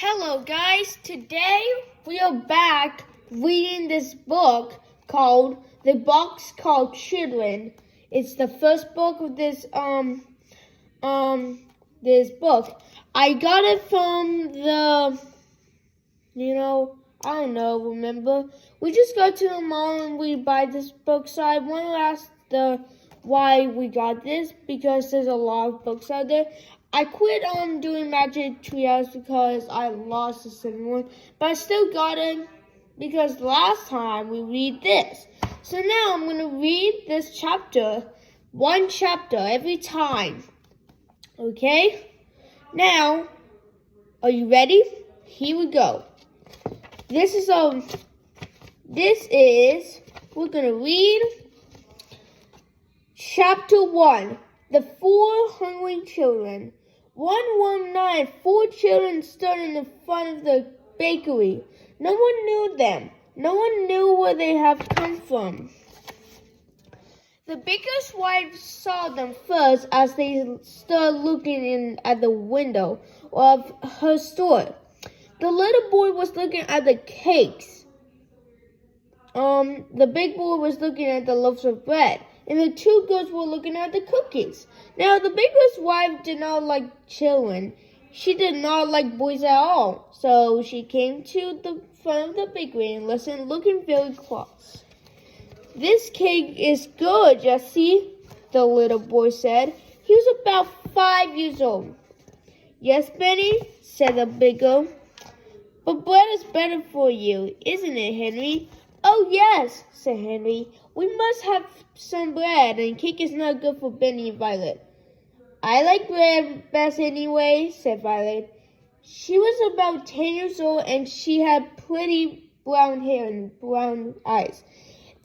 Hello guys, today we are back reading this book called The Boxcar Children. It's the first book of this this book. I got it from remember? We just go to the mall and we buy this book, so I want to ask why we got this, because there's a lot of books out there. I quit doing Magic Treehouse because I lost the second one, but I still got it because last time we read this. So now I'm going to read this chapter, one chapter every time. Okay? Now, are you ready? Here we go. We're going to read Chapter 1, The Four Hungry Children. One warm night, 4 children stood in the front of the bakery. No one knew them. No one knew where they had come from. The baker's wife saw them first as they stood looking in at the window of her store. The little boy was looking at the cakes. The big boy was looking at the loaves of bread, and the 2 girls were looking at the cookies. Now, the baker's wife did not like children. She did not like boys at all. So she came to the front of the bakery and listened, looking very cross. "This cake is good, Jessie," the little boy said. He was about 5 years old. "Yes, Benny," said the big girl. "But bread is better for you, isn't it, Henry?" "Oh, yes," said Henry. "We must have some bread, and cake is not good for Benny and Violet." "I like bread best anyway," said Violet. She was about 10 years old, and she had pretty brown hair and brown eyes.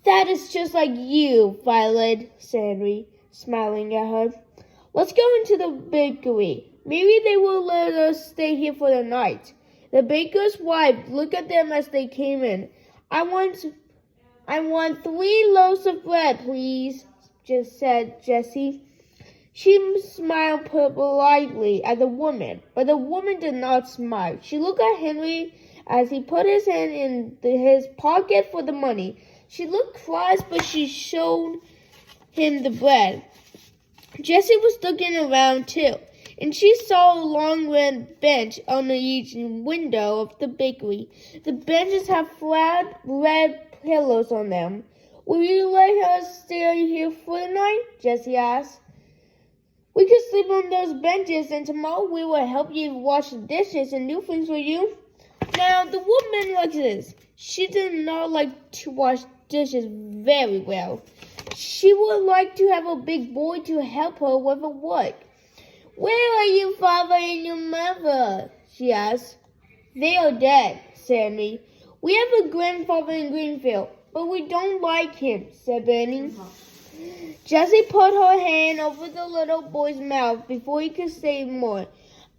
"That is just like you, Violet," said Henry, smiling at her. "Let's go into the bakery. Maybe they will let us stay here for the night." The baker's wife looked at them as they came in. I want 3 loaves of bread, please," just said Jessie. She smiled politely at the woman, but the woman did not smile. She looked at Henry as he put his hand in his pocket for the money. She looked cross, but she showed him the bread. Jessie was looking around too, and she saw a long red bench on each window of the bakery. The benches had flat red pillows on them. "Will you let us stay here for the night?" Jessie asked. "We could sleep on those benches, and tomorrow we will help you wash the dishes and do things for you." Now, the woman likes this. She did not like to wash dishes very well. She would like to have a big boy to help her with the work. "Where are your father and your mother?" she asked. "They are dead," said Henry. "We have a grandfather in Greenfield, but we don't like him," said Benny. Jessie put her hand over the little boy's mouth before he could say more.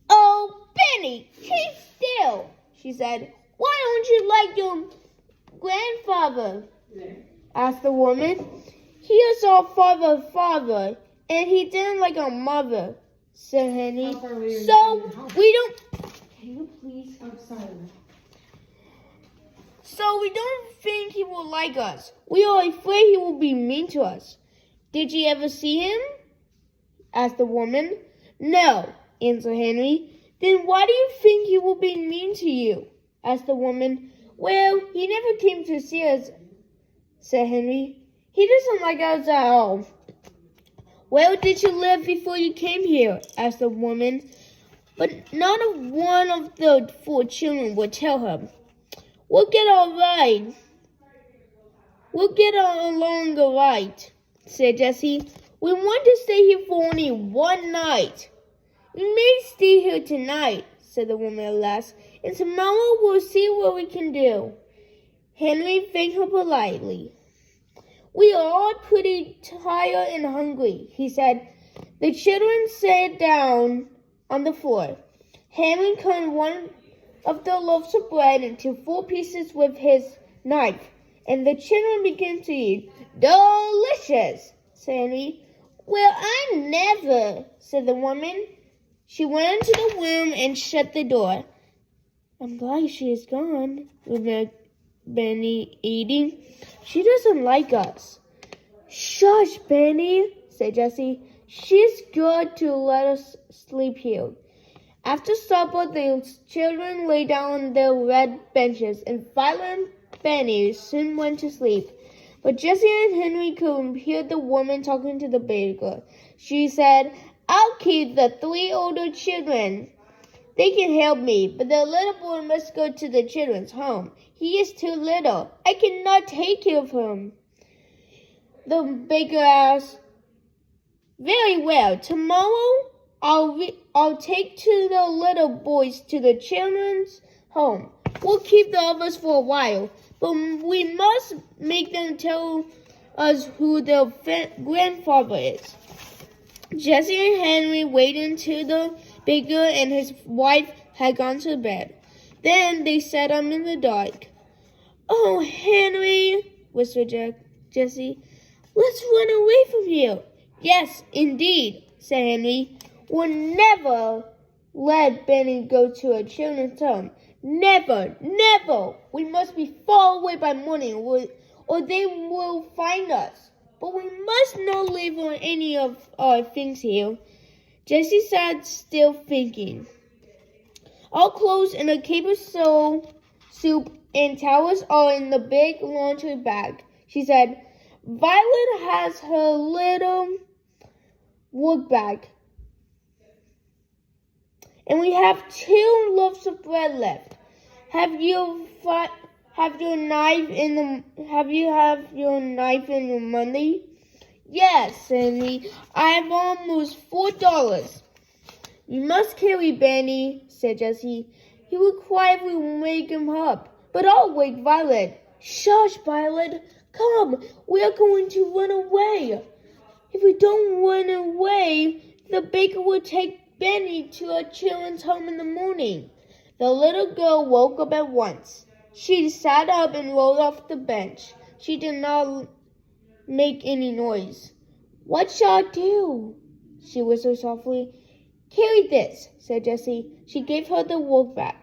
"Oh, Benny, keep still," she said. "Why don't you like your grandfather?" asked the woman. "He is our father, and he didn't like our mother," said Henry. "So we don't... Can you please stop silent? "So we don't think he will like us. We are afraid he will be mean to us." "Did you ever see him?" asked the woman. "No," answered Henry. "Then why do you think he will be mean to you?" asked the woman. "Well, he never came to see us," said Henry. "He doesn't like us at all." "Where did you live before you came here?" asked the woman. But not one of the 4 children would tell her. We'll get along all right," said Jessie. "We want to stay here for only one night." "We may stay here tonight," said the woman at last, "and tomorrow we'll see what we can do." Henry thanked her politely. "We are all pretty tired and hungry," he said. The children sat down on the floor. Henry cut one of the loaves of bread into 4 pieces with his knife, and the children began to eat. "Delicious," said Henry. "Well, I never," said the woman. She went into the room and shut the door. I'm glad she is gone, remarked Benny, eating. She doesn't like us. Shush, Benny, said Jessie. She's good to let us sleep here. After supper, the children lay down on their red benches, and Violet and Benny soon went to sleep. But Jessie and Henry could hear the woman talking to the baker. She said, I'll keep the 3 older children. They can help me, but the little boy must go to the children's home. He is too little. I cannot take care of him. The baker asked, Very well. Tomorrow I'll take the little boys to the children's home. We'll keep the others for a while, but we must make them tell us who their grandfather is. Jessie and Henry waited until the baker and his wife had gone to bed. Then they sat up in the dark. Oh, Henry, whispered Jessie, let's run away from here. Yes, indeed, said Henry. We'll never let Benny go to a children's home. Never, never. We must be far away by morning, or they will find us. But we must not leave on any of our things here. Jessie sat still thinking. All clothes and a cape of soup and towels are in the big laundry bag. She said, Violet has her little work bag. And we have 2 loaves of bread left. Have you your knife in your money? Yes, Henry. I have almost $4. You must carry Benny, said Jessie. He will cry if we wake him up. But I'll wake Violet. Shush, Violet. Come, we are going to run away. If we don't run away, the baker will take Benny to a children's home in the morning. The little girl woke up at once. She sat up and rolled off the bench. She did not make any noise. What shall I do? She whispered softly. Carry this, said Jessie. She gave her the work bag.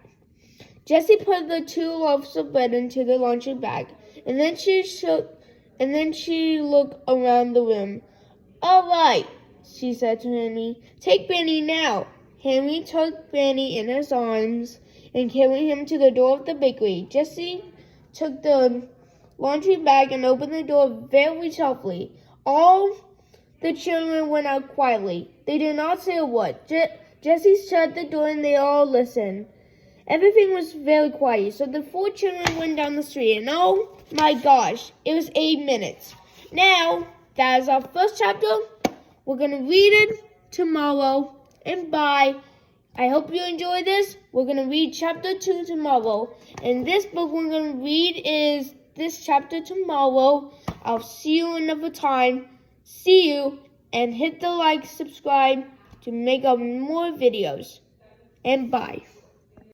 Jessie put the 2 loaves of bread into the laundry bag, and then she looked around the room. All right, she said to Henry. Take Benny now. Henry took Benny in his arms and carried him to the door of the bakery. Jessie took the laundry bag and opened the door very softly. All the children went out quietly. They did not say a word. Jessie shut the door and they all listened. Everything was very quiet, so the 4 children went down the street, and oh my gosh, it was 8 minutes. Now, that is our first chapter. We're going to read it tomorrow, and bye. I hope you enjoy this. We're going to read chapter 2 tomorrow, and this book we're going to read is this chapter tomorrow. I'll see you another time. See you, and hit the like, subscribe to make up more videos, and bye.